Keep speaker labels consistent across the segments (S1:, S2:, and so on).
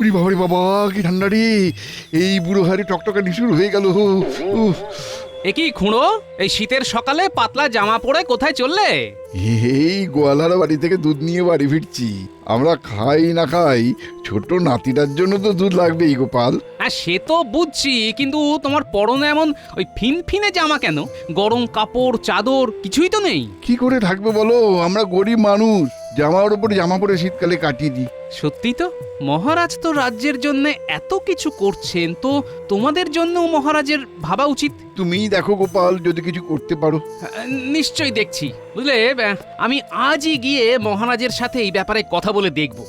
S1: উরি বাবা রে বাবা, কি ঠান্ডা রে! এই বুড়ো হাড়ি টকটকা নিশুর হয়ে গেল।
S2: একই খুঁড়ো, এই শীতের সকালে পাতলা জামা পরে কোথায় চললে?
S1: এই গোয়ালার বাড়ি থেকে দুধ নিয়ে বাড়ি ফিরছি। আমরা খাই না খাই, ছোট নাতিটার জন্য তো দুধ লাগবেই গোপাল।
S2: হ্যাঁ, সে তো বুঝছি, কিন্তু তোমার পরনে এমন ওই ফিনফিনে জামা কেন? গরম কাপড় চাদর কিছুই তো নেই।
S1: কি করে থাকবে বলো, আমরা গরিব মানুষ, জামার উপরে জামা পরে শীতকালে কাটিয়ে দিই।
S2: সত্যি তো, মহারাজ তো রাজ্যের জন্য এত কিছু করছেন, তো তোমাদের জন্য মহারাজের ভাবা উচিত।
S1: তুমিই দেখো গোপাল, যদি কিছু করতে পারো।
S2: নিশ্চয়ই দেখছি, বুঝলে। আমি আজই গিয়ে মহারাজের সাথে এই ব্যাপারে কথা বলে দেখব।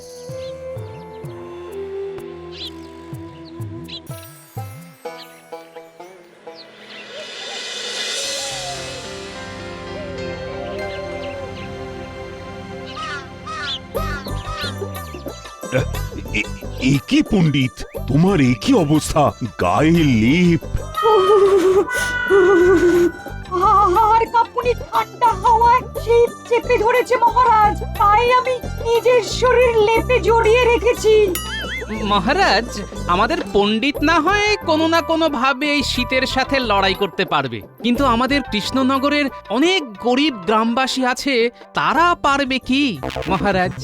S3: একই পণ্ডিত, তোমার একই অবস্থা, গায়ে লেপ।
S4: আর কাঁপুনি, ঠান্ডা হাওয়ায় শীত চেপে ধরেছে মহারাজ, তাই আমি নিজের শরীর লেপে জড়িয়ে রেখেছি।
S2: মহারাজ, আমাদের পণ্ডিত না হয় কোনো না কোনো ভাবে এই শীতের সাথে লড়াই করতে পারবে, কিন্তু আমাদের কৃষ্ণনগরের অনেক গরিব গ্রামবাসী আছে, তারা পারবে কি মহারাজ?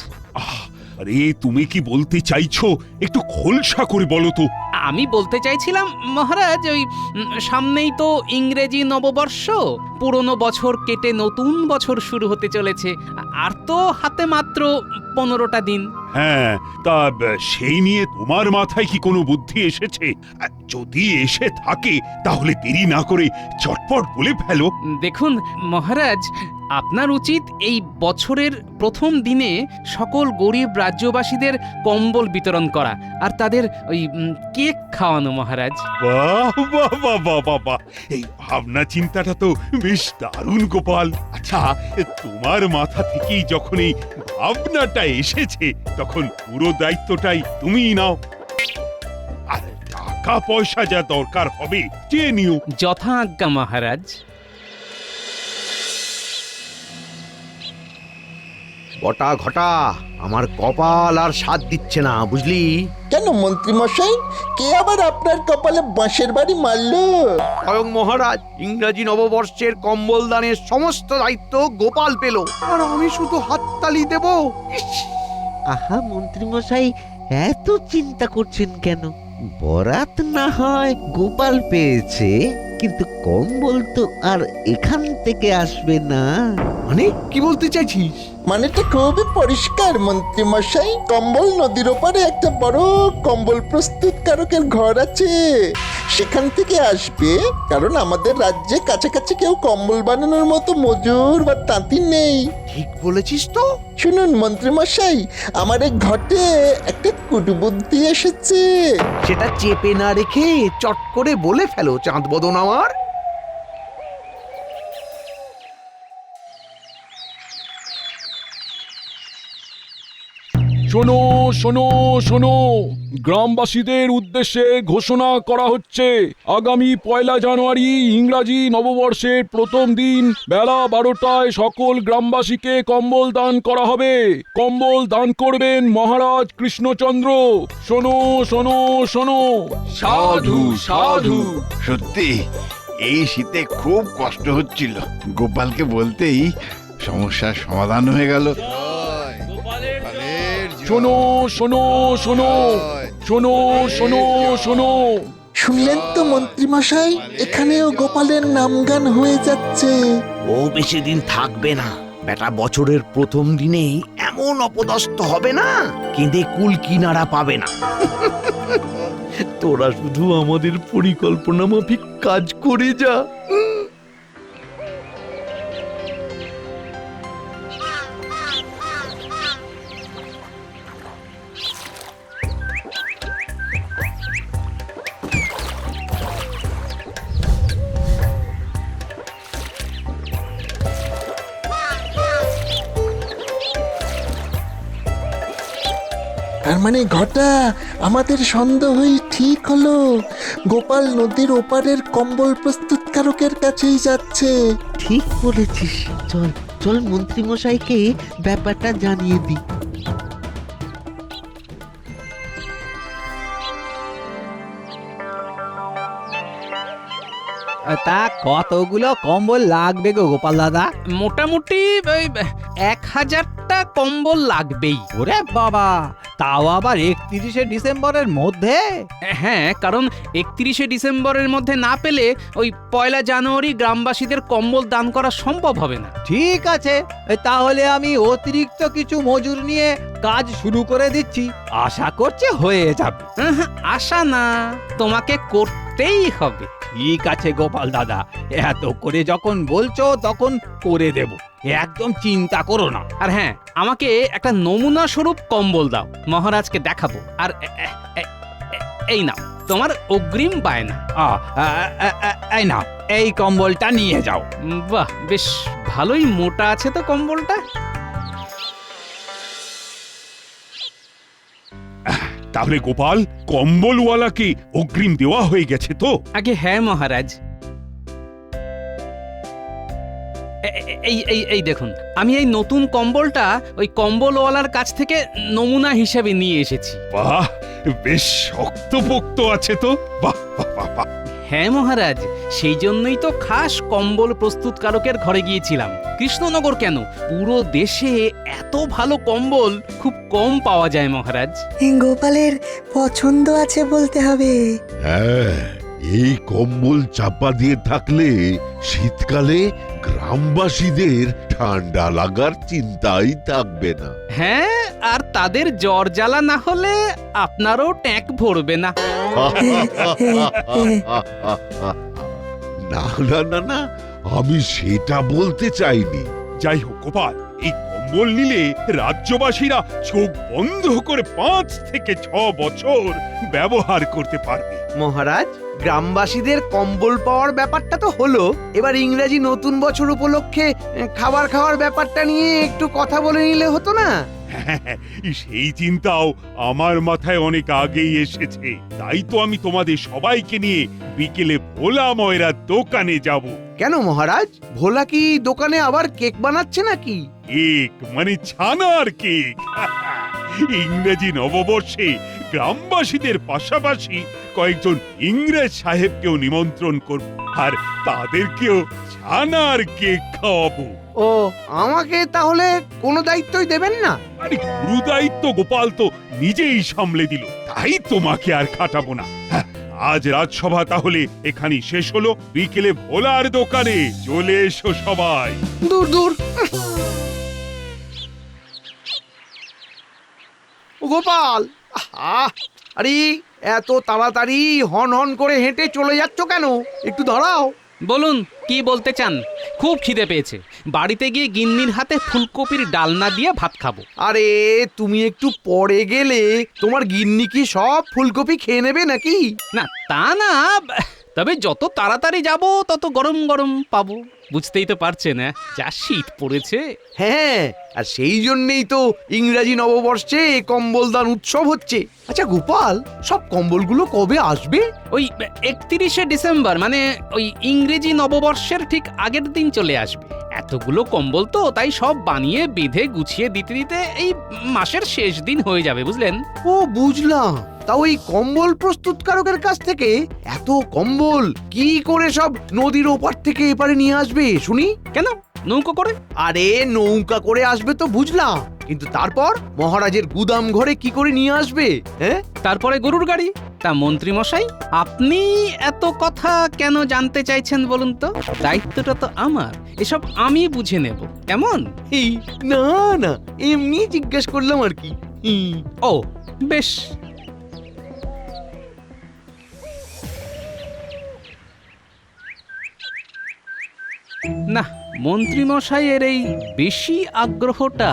S3: আরে তুমি কি বলতে চাইছো, একটু খোলসা করে বলো তো।
S2: আমি বলতে চাইছিলাম মহারাজ, ওই সামনেই তো ইংরেজি নববর্ষ, পুরনো বছর কেটে নতুন বছর শুরু হতে চলেছে, আর তো হাতে মাত্র 15টা দিন।
S3: হ্যাঁ, তা সেই নিয়ে তোমার মাথায় কি কোনো বুদ্ধি এসেছে? যদি এসে থাকে তাহলে দেরি না করে চটপট বলে ফেলো।
S2: দেখুন মহারাজ, আপনার উচিত এই বছরের প্রথম দিনে সকল গরিব রাজ্যবাসীদের কম্বল বিতরণ করা, আর তাদের ওই কেক খাওয়ানো মহারাজ।
S3: বাহ বাহ বাহ বাহ বাহ বাহ, এই ভাবনা চিন্তাটা তো বেশ দারুণ গোপাল। আচ্ছা, তোমার মাথা থেকেই যখন এই ভাবনাটা এসেছে, তখন পুরো দায়িত্বটাই তুমিই নাও। আর টাকা পয়সা যা দরকার হবে চেয়ে নিও।
S2: যথা আজ্ঞা মহারাজ।
S5: বটা ঘটা, আমার কপাল আর সাথ দিচ্ছে না, বুঝলি?
S6: কেন মন্ত্রী মশাই, কে আবার আপনার কপালে বাঁশের বাড়ি মারলো?
S5: স্বয়ং মহারাজ ইংরাজি নববর্ষের কম্বল দানের সমস্ত দায়িত্ব গোপাল পেল, আর আমি শুধু হাততালি দেব।
S7: আহা মন্ত্রী মশাই, এত চিন্তা করছেন কেন? বরাত না হয় গোপাল পেয়েছে, কিন্তু কম্বল তো আর এখান থেকে আসবে না।
S5: মানে কি বলতে চাইছিস?
S6: মানেটা খুবই পরিষ্কার মন্ত্রী মশাই, কম্বল নদীর ওপারে একটা বড় কম্বল প্রস্তুতকারকের ঘর আছে, সেখান থেকে আসবে। কারণ আমাদের রাজ্যে কাছাকাছি কেউ কম্বল বানানোর মতো মজুর বা তাঁতি নেই।
S5: ঠিক বলেছিস তো।
S6: শুনুন মন্ত্রী মশাই, আমার এই ঘটে একটা কুটবুদ্ধি এসেছে।
S5: সেটা চেপে না রেখে চট করে বলে ফেলো চাঁদ বদন আমার।
S8: শোনো শোনো শোনো, গ্রামবাসীদের উদ্দেশ্যে ঘোষণা করা হচ্ছে, আগামী 1 জানুয়ারি ইংরাজি নববর্ষের প্রথম দিন বেলা 12টায় সকল গ্রামবাসীকে কম্বল দান করা হবে। কম্বল দান করবেন মহারাজ কৃষ্ণচন্দ্র। শোনো শোনো শোনো।
S1: সাধু সাধু। সত্যি এই শীতে খুব কষ্ট হচ্ছিল, গোপালকে বলতেই সমস্যার সমাধান হয়ে গেল।
S8: শোনো শোনো শোনো শোনো শোনো শোনো।
S6: শুনলেন তো মন্ত্রী মশাই, এখানেও গোপালের নামগান হয়ে যাচ্ছে।
S5: ও বেশি দিন থাকবে না, বেটা বছরের প্রথম দিনেই এমন অপদস্থ হবে না, কেঁদে কুল কিনারা পাবে না। তোরা শুধু আমাদের পরিকল্পনা মাফিক কাজ করে যা।
S6: তার মানে ঘটা, আমাদের সন্দেহই ঠিক হলো। গোপাল নদীর ওপারের কম্বল প্রস্তুতকারকের কাছেই যাচ্ছে।
S7: ঠিক বলেছিস, চল চল মন্ত্রী মশাইকে ব্যাপারটা জানিয়ে দিই।
S9: তা কতগুলো কম্বল লাগবে গো গোপাল দাদা?
S2: মোটামুটি ওই 1000টা কম্বল লাগবেই।
S9: ওরে বাবা, তাও আবার 31শে ডিসেম্বরের মধ্যে?
S2: হ্যাঁ, কারণ 31শে ডিসেম্বরের মধ্যে না পেলে ওই 1 জানুয়ারি গ্রামবাসীদের কম্বল দান করা সম্ভব হবে না।
S9: ঠিক আছে, তাহলে আমি অতিরিক্ত কিছু মজুর নিয়ে কাজ শুরু করে দিচ্ছি, আশা করছি হয়ে যাবে।
S2: আশা না, তোমাকে করতেই হবে।
S9: ঠিক আছে গোপাল দাদা, এত করে যখন বলছো তখন করে দেব, একদম চিন্তা করো না।
S2: আর হ্যাঁ, আমাকে একটা নমুনা স্বরূপ কম্বল দাও, মহারাজকে দেখাবো। আর এই নাও তোমার অগ্রিম বায়না।
S9: এই নাও, এই কম্বলটা নিয়ে যাও।
S2: বাহ, বেশ ভালোই মোটা আছে তো কম্বলটা।
S3: তাহলে গোপাল, কম্বলওয়ালাকে অগ্রিম দেওয়া হয়ে গেছে তো?
S2: আগে হ্যাঁ মহারাজ। এই দেখুন, আমি এই নতুন কম্বলটা ওই কম্বলওয়ালার কাছ থেকে নমুনা হিসেবে নিয়ে এসেছি।
S3: বাহ, বেশ শক্তপোক্ত আছে তো। বাহ বাহ বাহ বাহ।
S2: হ্যাঁ মহারাজ, সেই জন্যই তো খাস কম্বল প্রস্তুতকারকের ঘরে গিয়েছিলাম। কৃষ্ণনগর কেন, পুরো দেশে এত ভালো কম্বল খুব কম পাওয়া যায় মহারাজ।
S10: গোপালের পছন্দ আছে বলতে হবে।
S11: হ্যাঁ, এই কম্বল চাপা দিয়ে থাকলে শীতকালে গ্রামবাসীদের ঠান্ডা লাগার চিন্তাই থাকবে না।
S2: হ্যাঁ, আর তাদের জ্বর জ্বালা না হলে আপনারও ট্যাঁক ভরবে না।
S11: না না না না, আমি সেটা বলতে চাইনি।
S3: যাই হোক গোপাল, এই কম্বল নিলে রাজ্যবাসীরা চোখ বন্ধ করে 5 থেকে 6 বছর ব্যবহার করতে পারবে।
S5: মহারাজ, গ্রামবাসীদের কম্বল পাওয়ার ব্যাপারটা তো হলো, এবার ইংরেজি নতুন বছর উপলক্ষে খাওয়ার ব্যাপারটা নিয়ে একটু কথা বলে নিলে হতো না?
S3: সেই চিন্তাও আমার মাথায় অনেক আগেই এসেছে। তাই তো আমি তোমাদের সবাইকে নিয়ে বিকেলে ভোলা ময়রার দোকানে যাব।
S5: কেন মহারাজ, ভোলা কি দোকানে আবার কেক বানাচ্ছে নাকি?
S3: কেক মানে ছানার কেক। ইংরেজি নববর্ষে গ্রামবাসীদের পাশাপাশি কয়েকজন ইংরেজ সাহেবকেও নিমন্ত্রণ করব, আর তাদেরকেও ছানার কেক খাওয়াবো।
S5: ও, আমাকে তাহলে কোনো দায়িত্বই দেবেন না?
S3: আরে গুরু দায়িত্ব গোপাল তো নিজেই সামলে দিল, তাই তোমাকে আর খাটাবো না। আজ রাজসভা তাহলে এখানেই শেষ হলো। বিকেলে ভোলার দোকানে চলে এসো সবাই।
S5: দূর দূর। গোপাল, আরে এত তাড়াতাড়ি হন হন করে হেঁটে চলে যাচ্ছ কেন? একটু দাঁড়াও।
S2: বলুন, কি বলতে চান? খুব খিদে পেয়েছে, বাড়িতে গিয়ে গিন্নির হাতে ফুলকপির ডালনা দিয়ে ভাত খাবো।
S5: আরে তুমি একটু পরে গেলে তোমার গিন্নি কি সব ফুলকপি খেয়ে নেবে নাকি?
S2: না তা না, তবে যত তাড়াতাড়ি যাব তত গরম গরম পাবো। বুঝতেই তো পারছেন, যা শীত পড়েছে।
S5: হ্যাঁ, আর সেই জন্যই তো ইংরাজি নববর্ষে কম্বল দান উৎসব হচ্ছে। আচ্ছা গোপাল, সব কম্বলগুলো কবে আসবে?
S2: ওই 31শে ডিসেম্বর, মানে ওই ইংরেজি নববর্ষের ঠিক আগের দিন চলে আসবে। এতগুলো কম্বল তো, তাই সব বানিয়ে বেঁধে গুছিয়ে দিতে দিতে এই মাসের শেষ দিন হয়ে যাবে, বুঝলেন?
S5: ও বুঝলাম। তা ওই কম্বল প্রস্তুতকারকের কাছ থেকে এত কম্বল কি করে সব নদীর ওপার থেকে এপারে নিয়ে আসবে শুনি?
S2: কেন, নৌকো করে?
S5: আরে নৌকা করে আসবে তো বুঝলাম, কিন্তু তারপর মহারাজের গুদাম ঘরে কি করে নিয়ে আসবে? হ্যাঁ,
S2: তারপরে গরুর গাড়ি। তা মন্ত্রী মশাই, আপনি এত কথা কেন জানতে চাইছেন বলুন তো? দায়িত্বটা তো আমার, এসব আমি বুঝে নেব, কেমন?
S5: এই না না, এমনি জিজ্ঞেস করলাম আর কি।
S2: ও বেশ। না, মন্ত্রী মশাইয়ের এই বেশি আগ্রহটা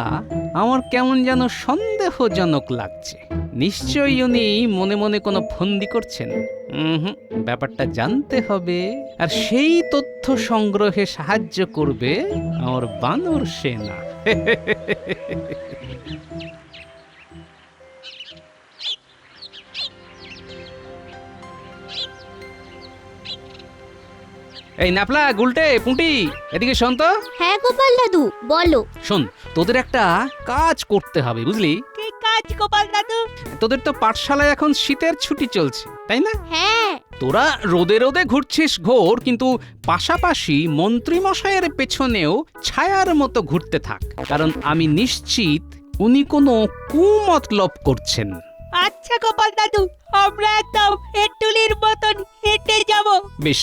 S2: আমার কেমন যেন সন্দেহজনক লাগছে। নিশ্চয়ই উনি মনে মনে কোনো ফন্দি করছেন। ব্যাপারটা জানতে হবে, আর সেই তথ্য সংগ্রহে সাহায্য করবে আমার বানর সেনা। এই নাপলা, গুলটে, পুঁটি, এদিকে শোন তো।
S12: হ্যাঁ গোপাল দাদু, বলো।
S2: শোন, তোদের একটা কাজ করতে হবে, বুঝলি?
S12: কি কাজ গোপাল দাদু?
S2: তোদের তো পাঠশালায় এখন শীতের ছুটি চলছে, তাই না?
S12: হ্যাঁ।
S2: তোরা রোদে রোদে ঘুরছিস ঘোর, কিন্তু পাশাপাশি মন্ত্রীমশাইয়ের পেছনেও ছায়ার মতো ঘুরতে থাক, কারণ আমি নিশ্চিত উনি কোনো কুমতলব করছেন।
S4: আচ্ছা গোপাল দাদু, আমরা একদম হেঁটুলির মতন হেঁটে যাব।
S2: বেশ,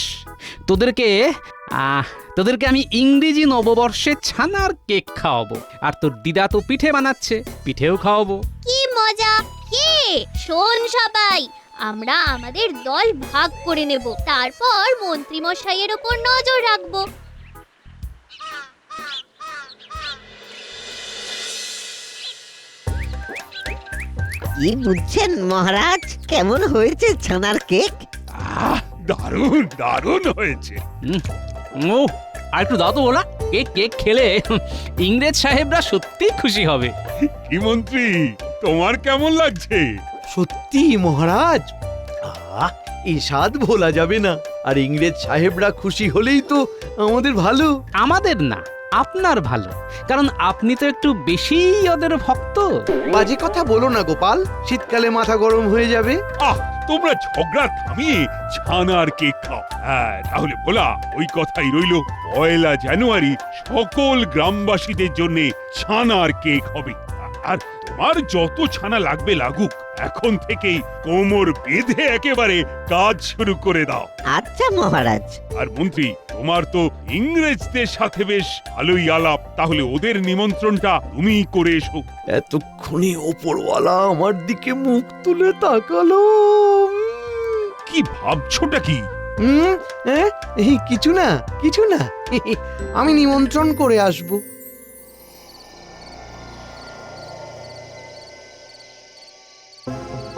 S2: তোদেরকে আমি ইংরেজি নববর্ষে ছানার কেক খাওয়াবো, আর তোর দিদা তো পিঠে বানাচ্ছে, পিঠেও খাওয়াবো।
S12: কি মজা! কে শোন সবাই, আমরা আমাদের দল ভাগ করে নেব, তারপর মন্ত্রী মশাইয়ের উপর নজর রাখবো।
S7: কি বুঝছেন মহারাজ, কেমন হয়েছে ছানার কেক?
S3: দারুণ দারুণ হয়েছে।
S2: ও, আর একটু দাও তো বলা, কেক খেলে ইংরেজ সাহেবরা সত্যি খুশি হবে।
S3: কি মন্ত্রী, তোমার কেমন লাগছে?
S5: সত্যি মহারাজ, এই স্বাদ ভোলা যাবে না। আর ইংরেজ সাহেবরা খুশি হলেই তো আমাদের ভালো।
S2: আমাদের না, আপনার ভালো, কারণ আপনি তো একটু বেশি ওদের ভক্ত।
S5: বাজে কথা বলো না গোপাল, শীতকালে মাথা গরম হয়ে যাবে।
S3: তোমরা ঝগড়া থামিয়ে ছানার কেক খাও। হ্যাঁ, তাহলে ভোলা, ওই কথাই রইল, 1 জানুয়ারি সকল গ্রামবাসীদের জন্য ছানার কেক হবে। আর তোমার যত ছানা লাগবে লাগুক, এখন থেকেই কোমর বেঁধে একেবারে কাজ শুরু করে দাও।
S7: আচ্ছা মহারাজ।
S3: আর মন্ত্রী, তোমার তো ইংরেজদের সাথে বেশ ভালোই আলাপ, তাহলে ওদের নিমন্ত্রণটা তুমি করে এসো।
S5: এতক্ষণে ওপরওয়ালা আমার দিকে মুখ তুলে তাকালো।
S3: কি ভাবছোটা কি?
S5: কিছু না, কিছু না। আমি নিমন্ত্রণ করে আসব।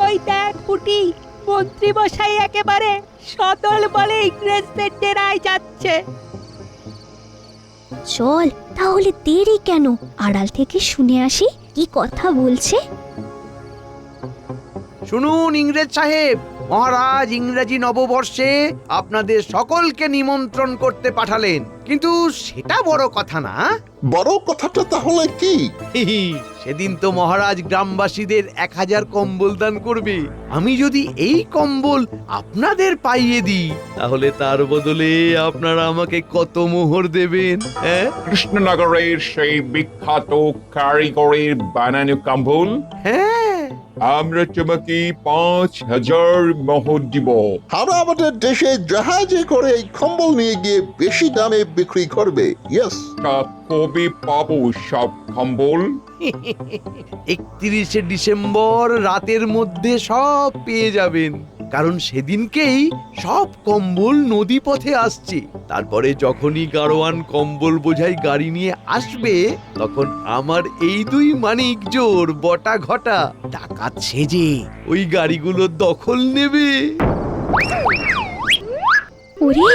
S4: ওই দেখ পুটি, মন্ত্রী মশাই একেবারে সদল বলে ইংরেজদের ডেরায় যাচ্ছে।
S12: চল তাহলে, দেরি কেন, আড়াল থেকে শুনে আসি কি কথা বলছে।
S5: শুনুন ইংরেজ সাহেব, মহারাজ ইংরেজি নববর্ষে আপনাদের সকলকে নিমন্ত্রণ করতে পাঠালেন, কিন্তু সেটা বড় কথা না।
S6: বড় কথাটা তাহলে কি?
S5: সেদিন তো মহারাজ গ্রামবাসীদের 1000 কম্বল দান করবে। আমি যদি এই কম্বল আপনাদের পাইয়ে দিই, তাহলে তার বদলে আপনারা আমাকে কত মোহর দেবেন?
S13: কৃষ্ণনগরের সেই বিখ্যাত কারিগরের বানানো কম্বল?
S5: হ্যাঁ,
S13: আমরা তোমাকে 5000 মোহর দিব।
S6: আমরা আমাদের দেশে জাহাজে করে এই কম্বল নিয়ে গিয়ে বেশি দামে বিক্রি করবে। ইয়েস।
S13: কবে পাবো সব কম্বল?
S5: 31শে ডিসেম্বর রাতের মধ্যে সব পেয়ে যাবেন, কারণ সেদিনকেই সব কম্বল নদী পথে আসছে। তারপরে যখনই গাড়োয়ান কম্বল বোঝাই গাড়ি নিয়ে আসবে, তখন আমার এই 2 মানিক জোর বটা ঘটা ডাকাত সেজে ওই গাড়িগুলো দখল নেবে।
S12: ওরে,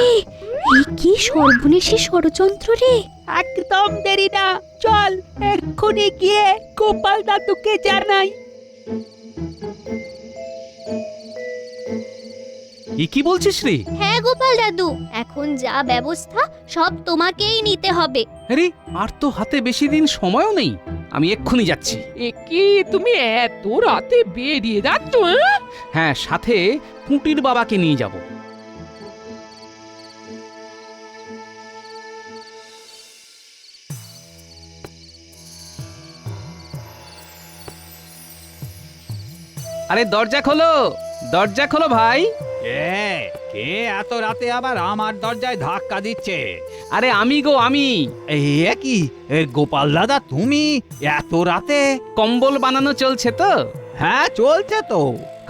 S12: এই কি সর্বনেশী ষড়যন্ত্র রে!
S4: একদম দেরি না, চল এক্ষুনি গিয়ে গোপাল দাদুকে জানাই।
S2: কি বলছিস রে?
S12: হ্যাঁ গোপাল দাদু, এখন যা ব্যবস্থা সব তোমাকেই নিতে হবে।
S2: আরে, আর তো হাতে বেশি দিন সময়ও নেই, আমি এক্ষুনি যাচ্ছি।
S4: কি তুমি এত রাতে বেরিয়ে যাচ্ছ?
S2: হ্যাঁ, সাথে পুঁটির বাবাকে নিয়ে যাব। আরে দরজা খোলো, দরজা খোলো ভাই।
S9: কে এত রাতে আবার আমার দরজায় ধাক্কা দিচ্ছে?
S2: আরে আমি গো, আমি।
S9: কি গোপাল দাদা, তুমি এত রাতে?
S2: কম্বল বানানো চলছে তো।
S9: হ্যাঁ চলছে তো,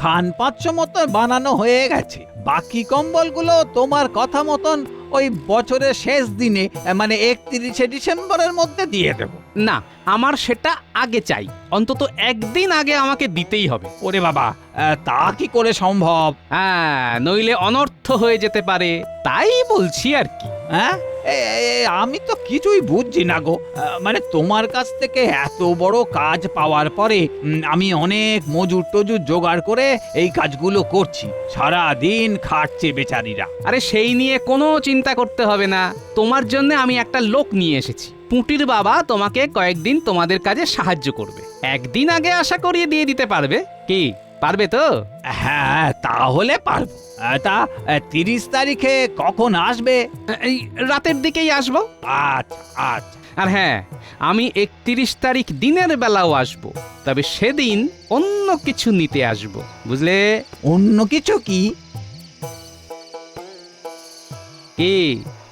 S9: খান 500 মতো বানানো হয়ে গেছে। বাকি কম্বলগুলো তোমার কথা মতন ওই বছরের শেষ দিনে, মানে 31শে ডিসেম্বরের মধ্যে দিয়ে দেব।
S2: না, আমার সেটা আগে চাই, অন্তত একদিন আগে আমাকে দিতেই হবে।
S9: ওরে বাবা, তা কি করে সম্ভব?
S2: হ্যাঁ, নইলে অনর্থ হয়ে যেতে পারে, তাই বলছি আর কি।
S9: হ্যাঁ, আমি তো কিছুই বুঝছি না গো। মানে তোমার কাছ থেকে এত বড় কাজ পাওয়ার পরে আমি অনেক মজুর টজুর জোগাড় করে এই কাজগুলো করছি, সারা দিন খাটছে বেচারিরা।
S2: আরে সেই নিয়ে কোনো চিন্তা করতে হবে না, তোমার জন্য আমি একটা লোক নিয়ে এসেছি। পুঁটির বাবা তোমাকে কয়েকদিন তোমাদের কাজে সাহায্য করবে, একদিন আগে আশা করিয়ে দিয়ে দিতে পারবে। কি পারবে তো?
S9: হ্যাঁ তাহলে পারবো। তা 30 তারিখে কখন আসবে?
S2: এই রাতের দিকেই আসবো।
S9: আচ্ছা আচ্ছা।
S2: আর হ্যাঁ, আমি 31 তারিখ দিনের বেলাও আসবো, তবে সেদিন অন্য কিছু নিতে আসবো, বুঝলে?
S9: অন্য কিছু কি?
S2: কি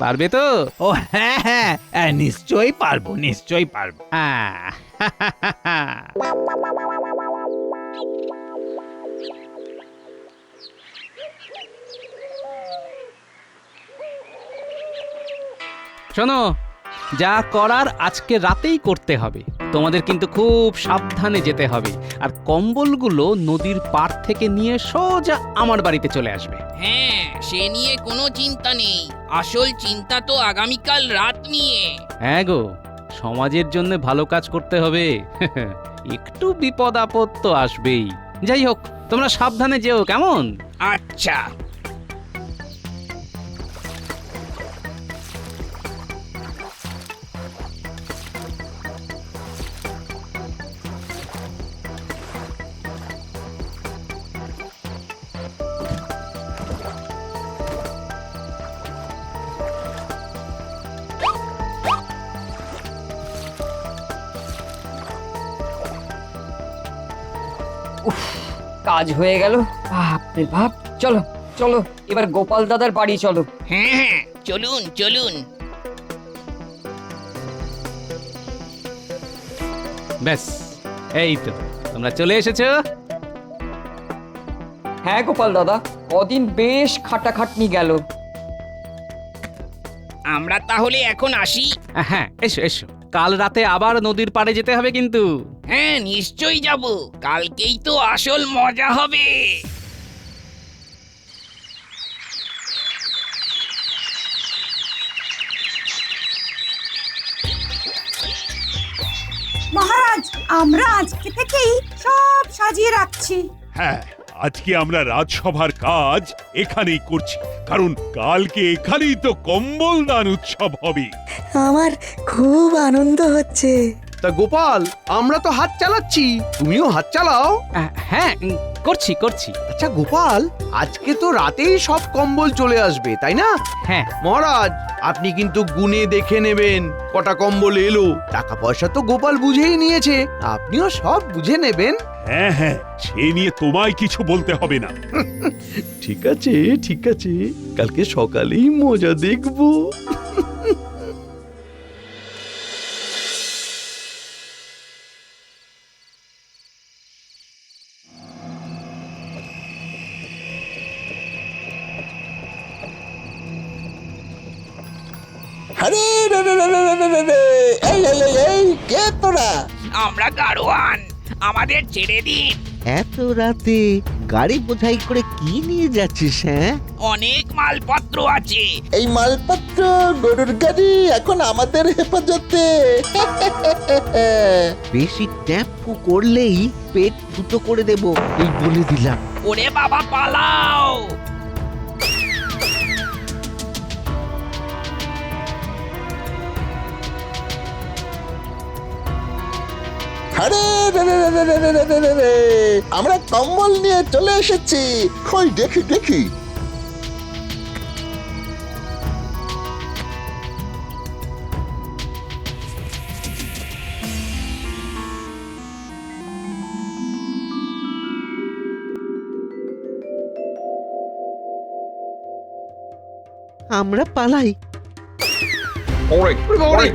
S2: পারবে তো?
S9: ও হ্যাঁ হ্যাঁ, নিশ্চয়ই পারবো, নিশ্চয়ই পারবো।
S2: শোনো, যা করার আজকে রাতেই করতে হবে। তোমাদের কিন্তু খুব সাবধানে যেতে হবে, আর কম্বলগুলো নদীর পাড় থেকে নিয়ে সোজা আমার বাড়িতে চলে আসবে।
S14: হ্যাঁ, সে নিয়ে কোনো চিন্তা নেই। আসল চিন্তা তো আগামীকাল রাত নিয়ে।
S2: হ্যাঁ গো, সমাজের জন্য ভালো কাজ করতে হবে। একটু বিপদ আপদ তো আসবেই। যাই হোক, তোমরা সাবধানে যেও, কেমন?
S14: আচ্ছা।
S15: কাজ হয়ে গেল। বাপরে বাপ, চলো চলো এবার গোপাল দাদার বাড়ি চলো।
S14: হ্যাঁ হ্যাঁ, চলুন চলুন।
S2: ব্যাস, এই তো তোমরা চলে এসেছো।
S15: হ্যাঁ গোপাল দাদা, কদিন বেশ খাটাখাটনি গেল।
S14: আমরা তাহলে এখন আসি।
S2: হ্যাঁ, এসো এসো, কাল রাতে আবার নদীর পাড়ে যেতে হবে কিন্তু।
S14: হ্যাঁ, নিশ্চয়ই যাব। কালকেই তো আসল মজা হবে।
S4: মহারাজ, আমরা আজকে থেকেই সব সাজিয়ে রাখছি।
S3: হ্যাঁ, আজকে আমরা রাজসভার কাজ এখানেই করছি, কারণ কালকে এখানেই তো কম্বল দান উৎসব হবে।
S10: আমার খুব আনন্দ হচ্ছে।
S5: তা গোপাল, আমরা তো হাত চালাচ্ছি, তুমিও হাত চালাও।
S2: হ্যাঁ, করছি করছি।
S5: আচ্ছা গোপাল, আজকে তো রাতেই সব কম্বল চলে আসবে, তাই না?
S2: হ্যাঁ
S5: মহারাজ, আপনি কিন্তু গুনে দেখে নেবেন কটা কম্বল এলো। টাকা পয়সা তো গোপাল বুঝেই নিয়েছে, আপনিও সব বুঝে নেবেন।
S3: হ্যাঁ হ্যাঁ, সে নিয়ে তোমায় কিছু বলতে হবে না।
S5: ঠিক আছে ঠিক আছে, কালকে সকালেই মজা দেখবো।
S6: আরে রে রে রে রে রে রে রে, এই এই এই এই, কে তোরা?
S14: আমরা গাড়োয়ান, আমাদের ছেড়ে দিন।
S7: এত রাতে গাড়ি বোঝাই করে কি নিয়ে যাচ্ছিস? হ্যাঁ,
S14: অনেক মালপত্র আছে।
S6: এই মালপত্র, গরুর গাড়ি এখন আমাদের হেফাজতে।
S7: বেশি ট্যাপু করলেই পেট ফুটো করে দেব, এই বলে দিলাম।
S14: ওরে বাবা, পালাও!
S6: আরে রে রে রে রে রে রে রে রে রে, আমরা কম্বল নিয়ে চলে এসেছি। কই দেখি দেখি।
S7: আমরা পালাই।
S13: ওরে ওরে,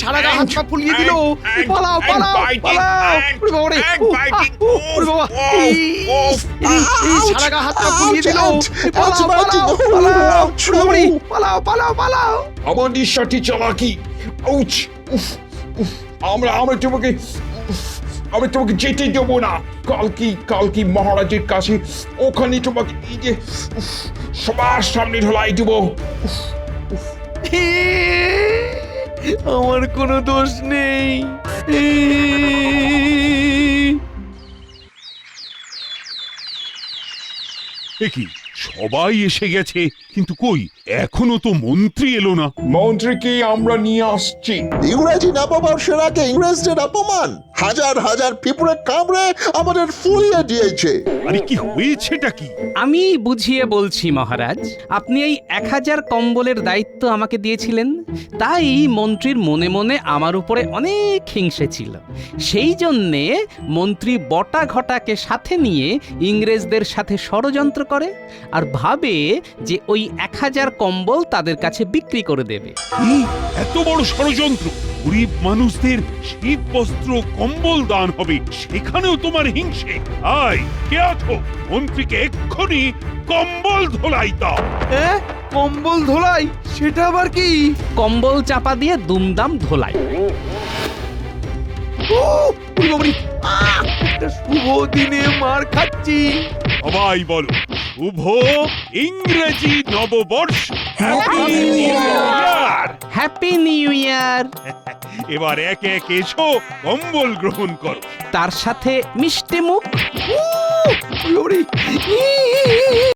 S5: সারা গা হাত পা ফুলিয়ে দিল। পালাও পালাও পালাও। সারা গা হাত পা ফুলিয়ে দিল। পালাও পালাও পালাও পালাও পালাও পালাও।
S13: আমার নিঃশ্বাসটি চালাকি। উফ উফ, আমরা আমরা তোমাকে আমি তোমাকে যেতে দেবো না। কালকে মহারাজের কাছে, ওখানে তোমাকে এই যে সবার সামনে ঢলাই দেবো।
S5: আমার কোনো দোষ নেই।
S3: এ কি, সবাই এসে গেছে, কিন্তু কই এখনো তো মন্ত্রী এলো না।
S13: মন্ত্রীকে আমরা নিয়ে আসছি।
S6: ইংরেজি নববর্ষের আগে ইংরেজদের অপমান, হাজার হাজার পিঁপড়ে কামড়ে আমাদের ফুলিয়ে দিয়েছে।
S3: আরে কি হয়েছেটা কি?
S2: আমি বুঝিয়ে বলছি মহারাজ, আপনি এই 1000 কম্বলের দায়িত্ব আমাকে দিয়েছিলেন, তাই মন্ত্রীর মনে মনে আমার উপরে অনেক হিংসে ছিল। সেই জন্যে মন্ত্রী বটা ঘটাকে সাথে নিয়ে ইংরেজদের সাথে ষড়যন্ত্র করে আর ভাবে যে ওই 1000 কম্বল তাদের কাছে বিক্রি করে দেবে।
S3: কি এত বড় ষড়যন্ত্র? গরিব মানুষদের শীত বস্ত্র কম্বল দান হবে, সেখানেও তোমার হিংসে? আয় কে আছো? মন্ত্রীকে এক্ষুনি কম্বল ধোলাই দাও।
S5: কম্বল ধোলাই? সেটা আবার কি?
S2: কম্বল চাপা দিয়ে দুমদাম ধোলাই।
S5: একটা শুভ দিনে মার খাচ্ছি।
S3: সবাই বলো, শুভ ইংরেজি নববর্ষ।
S2: Happy new year! Happy new year!
S3: এবার একে একে এসো, কম্বল গ্রহণ করো।
S2: তার সাথে মিষ্টি মুখ।